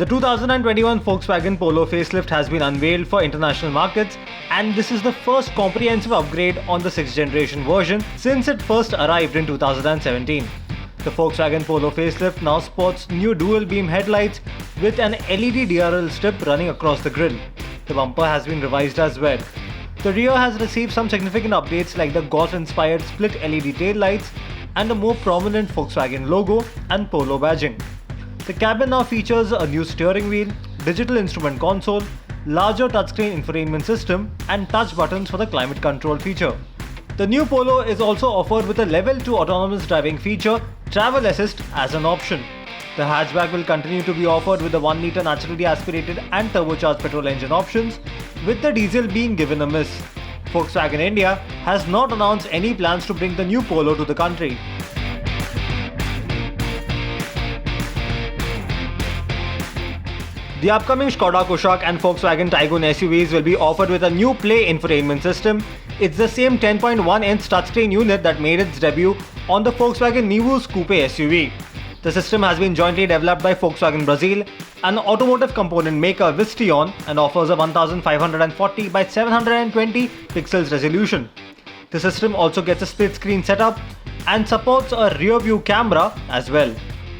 The 2021 Volkswagen Polo facelift has been unveiled for international markets, and this is the first comprehensive upgrade on the 6th generation version since it first arrived in 2017. The Volkswagen Polo facelift now sports new dual beam headlights with an LED DRL strip running across the grille. The bumper has been revised as well. The rear has received some significant updates like the Golf-inspired split LED taillights and a more prominent Volkswagen logo and Polo badging. The cabin now features a new steering wheel, digital instrument console, larger touchscreen infotainment system, and touch buttons for the climate control feature. The new Polo is also offered with a level 2 autonomous driving feature, Travel Assist, as an option. The hatchback will continue to be offered with the 1-litre naturally aspirated and turbocharged petrol engine options, with the diesel being given a miss. Volkswagen India has not announced any plans to bring the new Polo to the country. The upcoming Skoda Kodiaq and Volkswagen Taygun SUVs will be offered with a new Play infotainment system. It's the same 10.1-inch touchscreen unit that made its debut on the Volkswagen Nivus Coupe SUV. The system has been jointly developed by Volkswagen Brazil and automotive component maker Visteon and offers a 1540 by 720 pixels resolution. The system also gets a split screen setup and supports a rear view camera as well.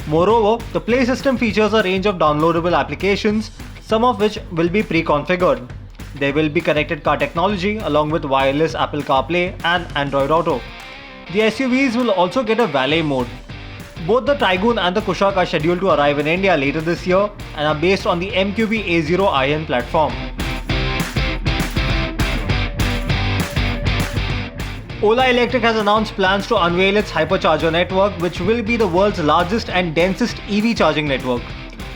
Moreover, the Play system features a range of downloadable applications, some of which will be pre-configured. There will be connected car technology along with wireless Apple CarPlay and Android Auto. The SUVs will also get a valet mode. Both the Taygun and the Kodiaq are scheduled to arrive in India later this year and are based on the MQB A0iN platform. Ola Electric has announced plans to unveil its Hypercharger network, which will be the world's largest and densest EV charging network.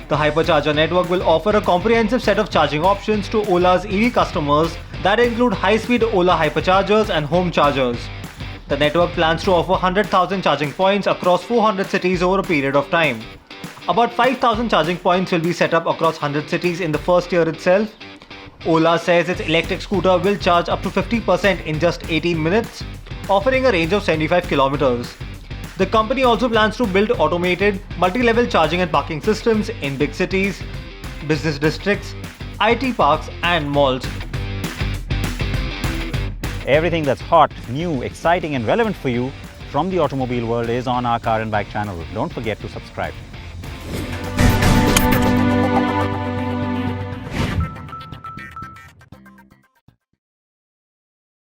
The Hypercharger network will offer a comprehensive set of charging options to Ola's EV customers that include high-speed Ola Hyperchargers and home chargers. The network plans to offer 100,000 charging points across 400 cities over a period of time. About 5,000 charging points will be set up across 100 cities in the first year itself. Ola says its electric scooter will charge up to 50% in just 18 minutes, offering a range of 75 kilometers. The company also plans to build automated, multi-level charging and parking systems in big cities, business districts, IT parks and malls. Everything that's hot, new, exciting and relevant for you from the automobile world is on our Car and Bike channel. Don't forget to subscribe.